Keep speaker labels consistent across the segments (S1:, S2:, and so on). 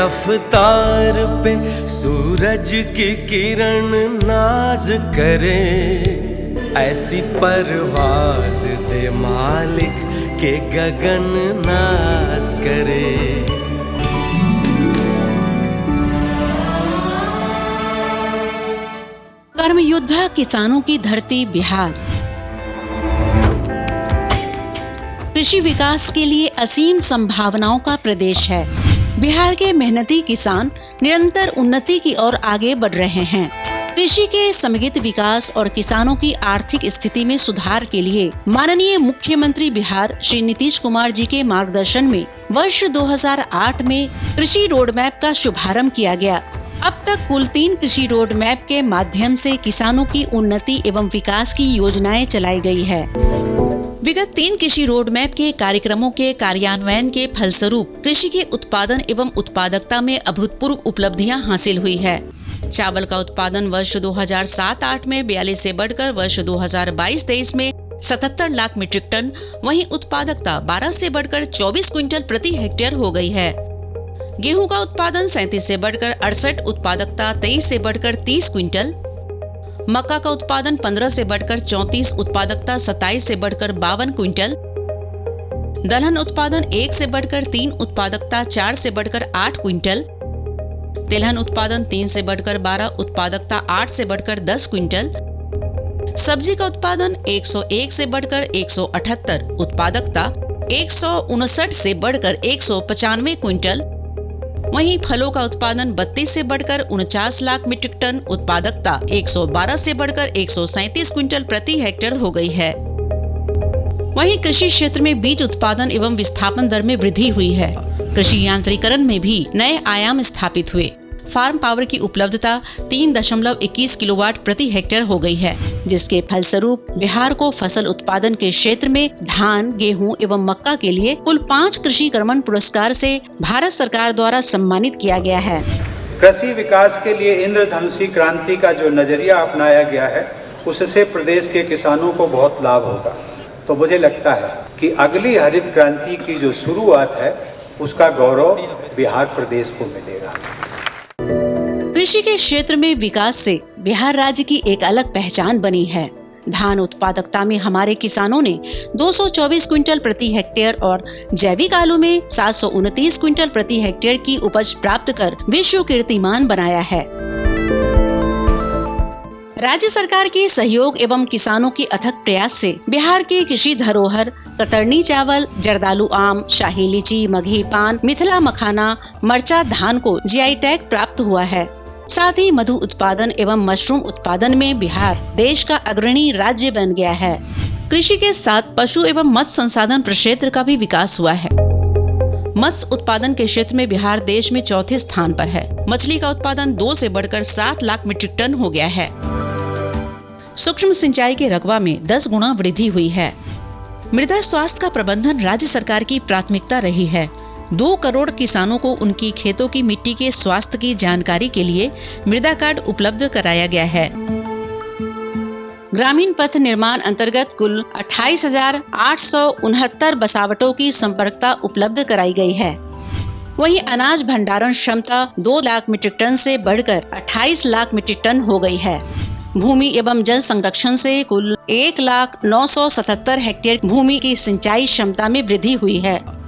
S1: रफ्तार पे सूरज की किरण नाज करे, ऐसी परवाज दे मालिक के गगन नाज करे।
S2: कर्मयोद्धा किसानों की धरती बिहार कृषि विकास के लिए असीम संभावनाओं का प्रदेश है। बिहार के मेहनती किसान निरंतर उन्नति की ओर आगे बढ़ रहे हैं। कृषि के समग्र विकास और किसानों की आर्थिक स्थिति में सुधार के लिए माननीय मुख्यमंत्री बिहार श्री नीतीश कुमार जी के मार्गदर्शन में वर्ष 2008 में कृषि रोड मैप का शुभारंभ किया गया। अब तक कुल 3 कृषि रोड मैप के माध्यम से किसानों की उन्नति एवं विकास की योजनाएं चलाई गई है। विगत 3 कृषि रोड मैप के कार्यक्रमों के कार्यान्वयन के फलस्वरूप कृषि के उत्पादन एवं उत्पादकता में अभूतपूर्व उपलब्धियां हासिल हुई है। चावल का उत्पादन वर्ष 2007-08 में 42 से बढ़कर वर्ष 2022-23 में 77 लाख मीट्रिक टन, वहीं उत्पादकता 12 से बढ़कर 24 क्विंटल प्रति हेक्टेयर हो गई है। गेहूं का उत्पादन 37 से बढ़कर 68, उत्पादकता 23 से बढ़कर 30 क्विंटल। मक्का का उत्पादन 15 से बढ़कर 34, उत्पादकता 27 से बढ़कर 52 क्विंटल। दलहन उत्पादन 1 से बढ़कर 3, उत्पादकता 4 से बढ़कर 8 क्विंटल। तिलहन उत्पादन 3 से बढ़कर 12, उत्पादकता 8 से बढ़कर 10 क्विंटल। सब्जी का उत्पादन 101 से बढ़कर 178, उत्पादकता 159 से बढ़कर 195 क्विंटल। वहीं फलों का उत्पादन 32 से बढ़कर 49 लाख मीट्रिक टन, उत्पादकता 112 से बढ़कर 137 क्विंटल प्रति हेक्टेयर हो गई है। वहीं कृषि क्षेत्र में बीज उत्पादन एवं विस्थापन दर में वृद्धि हुई है। कृषि यांत्रिकरण में भी नए आयाम स्थापित हुए। फार्म पावर की उपलब्धता 3.21 किलोवाट प्रति हेक्टेयर हो गई है, जिसके फलस्वरूप बिहार को फसल उत्पादन के क्षेत्र में धान, गेहूं एवं मक्का के लिए कुल 5 कृषि कर्मण पुरस्कार से भारत सरकार द्वारा सम्मानित किया गया है।
S3: कृषि विकास के लिए इंद्रधनुषी क्रांति का जो नजरिया अपनाया गया है, उससे प्रदेश के किसानों को बहुत लाभ होगा। तो मुझे लगता है कि अगली हरित क्रांति की जो शुरुआत है, उसका गौरव बिहार प्रदेश को मिलेगा।
S2: कृषि के क्षेत्र में विकास से बिहार राज्य की एक अलग पहचान बनी है। धान उत्पादकता में हमारे किसानों ने 224 क्विंटल प्रति हेक्टेयर और जैविक आलू में 729 क्विंटल प्रति हेक्टेयर की उपज प्राप्त कर विश्व कीर्तिमान बनाया है। राज्य सरकार के सहयोग एवं किसानों के अथक प्रयास से बिहार के कृषि धरोहर कतरनी चावल, जर्दालू आम, शाही लीची, मगही पान, मिथिला मखाना, मरचा धान को जीआई टैग प्राप्त हुआ है। साथ ही मधु उत्पादन एवं मशरूम उत्पादन में बिहार देश का अग्रणी राज्य बन गया है। कृषि के साथ पशु एवं मत्स्य संसाधन प्रक्षेत्र का भी विकास हुआ है। मत्स्य उत्पादन के क्षेत्र में बिहार देश में चौथे स्थान पर है। मछली का उत्पादन 2 से बढ़कर 7 लाख मीट्रिक टन हो गया है। सूक्ष्म सिंचाई के रकबा में 10 गुना वृद्धि हुई है। मृदा स्वास्थ्य का प्रबंधन राज्य सरकार की प्राथमिकता रही है। 2 करोड़ किसानों को उनकी खेतों की मिट्टी के स्वास्थ्य की जानकारी के लिए मृदा कार्ड उपलब्ध कराया गया है। ग्रामीण पथ निर्माण अंतर्गत कुल 28,869 बसावटों की संपर्कता उपलब्ध कराई गई है। वहीं अनाज भंडारण क्षमता 2 लाख मीट्रिक टन से बढ़कर 28 लाख मीट्रिक टन हो गई है। भूमि एवं जल संरक्षण से कुल 1,09,77 हेक्टेयर भूमि की सिंचाई क्षमता में वृद्धि हुई है।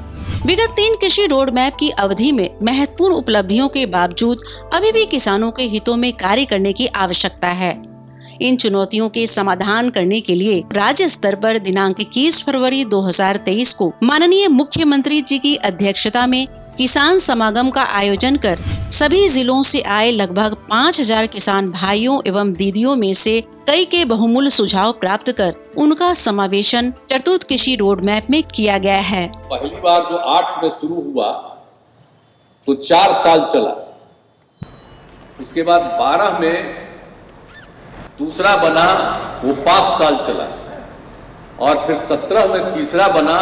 S2: विगत 3 कृषि रोड मैप की अवधि में महत्वपूर्ण उपलब्धियों के बावजूद अभी भी किसानों के हितों में कार्य करने की आवश्यकता है। इन चुनौतियों के समाधान करने के लिए राज्य स्तर पर दिनांक 21 फरवरी 2023 को माननीय मुख्यमंत्री जी की अध्यक्षता में किसान समागम का आयोजन कर सभी जिलों से आए लगभग 5,000 किसान भाइयों एवं दीदियों में से कई के बहुमूल्य सुझाव प्राप्त कर उनका समावेशन चतुर्थ कृषि रोड मैप में किया गया है।
S4: पहली बार जो 8 में शुरू हुआ तो 4 साल चला, उसके बाद 12 में दूसरा बना, वो 5 साल चला, और फिर 17 में तीसरा बना,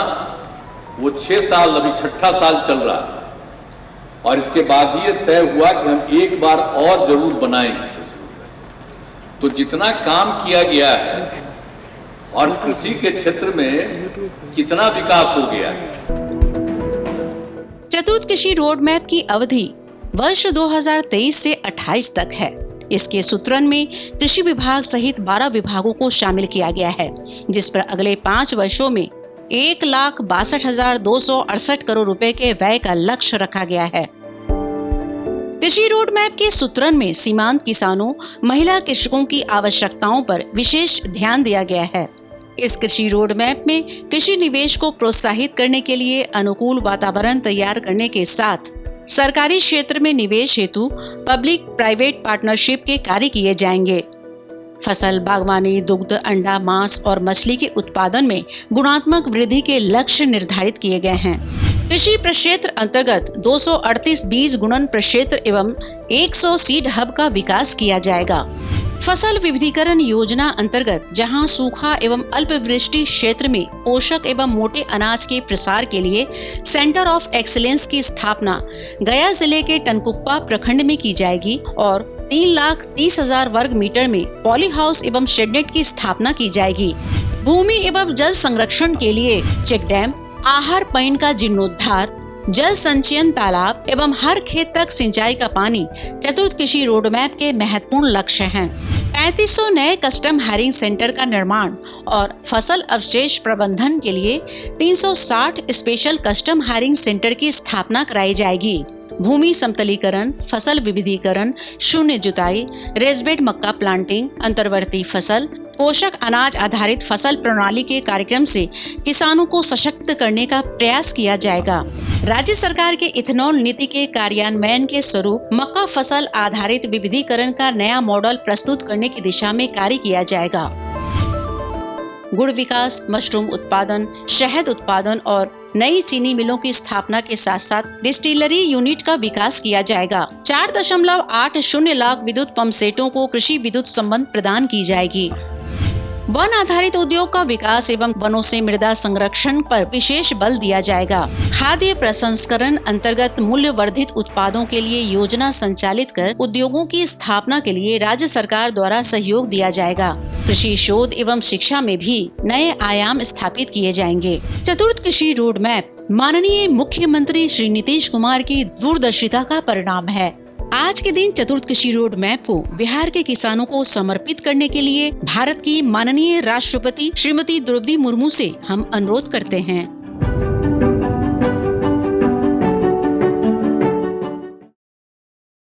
S4: वो 6 साल, अभी 6ठा साल चल रहा। और इसके बाद ये तय हुआ कि हम एक बार और जरूर बनाएंगे। तो जितना काम किया गया है और कृषि के क्षेत्र में कितना विकास हो गया।
S2: चतुर्थ कृषि रोड मैप की अवधि वर्ष 2023 से 28 तक है। इसके सूत्रण में कृषि विभाग सहित 12 विभागों को शामिल किया गया है, जिस पर अगले 5 वर्षों में 1,62,268 करोड़ रुपए के व्यय का लक्ष्य रखा गया है। कृषि रोड मैप के सूत्रण में सीमांत किसानों, महिला कृषकों की आवश्यकताओं पर विशेष ध्यान दिया गया है। इस कृषि रोड मैप में कृषि निवेश को प्रोत्साहित करने के लिए अनुकूल वातावरण तैयार करने के साथ सरकारी क्षेत्र में निवेश हेतु पब्लिक प्राइवेट पार्टनरशिप के कार्य किए जाएंगे। फसल, बागवानी, दुग्ध, अंडा, मांस और मछली के उत्पादन में गुणात्मक वृद्धि के लक्ष्य निर्धारित किए गए हैं। कृषि प्रक्षेत्र अंतर्गत 238 बीज गुणन प्रक्षेत्र एवं 100 सीड हब का विकास किया जाएगा। फसल विविधीकरण योजना अंतर्गत जहां सूखा एवं अल्पवृष्टि क्षेत्र में पोषक एवं मोटे अनाज के प्रसार के लिए सेंटर ऑफ एक्सीलेंस की स्थापना गया जिले के टनकुप्पा प्रखंड में की जाएगी और 3,30,000 वर्ग मीटर में पॉली हाउस एवं शेडनेट की स्थापना की जाएगी। भूमि एवं जल संरक्षण के लिए चेक डैम, आहार पॉइंट का जीर्णोद्धार, जल संचयन तालाब एवं हर खेत तक सिंचाई का पानी चतुर्थ कृषि रोडमैप के महत्वपूर्ण लक्ष्य हैं। 3500 नए कस्टम हायरिंग सेंटर का निर्माण और फसल अवशेष प्रबंधन के लिए 360 स्पेशल कस्टम हायरिंग सेंटर की स्थापना कराई जाएगी। भूमि समतलीकरण, फसल विविधीकरण, शून्य जुताई, रेसबेड मक्का प्लांटिंग, अंतर्वर्ती फसल, पोषक अनाज आधारित फसल प्रणाली के कार्यक्रम से किसानों को सशक्त करने का प्रयास किया जाएगा। राज्य सरकार के इथेनॉल नीति के कार्यान्वयन के स्वरूप मक्का फसल आधारित विविधीकरण का नया मॉडल प्रस्तुत करने की दिशा में कार्य किया जाएगा। गुड़ विकास, मशरूम उत्पादन, शहद उत्पादन और नई चीनी मिलों की स्थापना के साथ साथ डिस्टिलरी यूनिट का विकास किया जाएगा। 4.80 लाख विद्युत पंप सेटों को कृषि विद्युत संबंध प्रदान की जाएगी। वन आधारित उद्योग का विकास एवं वनों से मृदा संरक्षण पर विशेष बल दिया जाएगा। खाद्य प्रसंस्करण अंतर्गत मूल्य वर्धित उत्पादों के लिए योजना संचालित कर उद्योगों की स्थापना के लिए राज्य सरकार द्वारा सहयोग दिया जाएगा। कृषि शोध एवं शिक्षा में भी नए आयाम स्थापित किए जाएंगे। चतुर्थ कृषि रोड मैप माननीय मुख्यमंत्री श्री नीतीश कुमार की दूरदर्शिता का परिणाम है। आज के दिन चतुर्थ कृषि रोड मैप को बिहार के किसानों को समर्पित करने के लिए भारत की माननीय राष्ट्रपति श्रीमती द्रौपदी मुर्मू से हम अनुरोध करते हैं।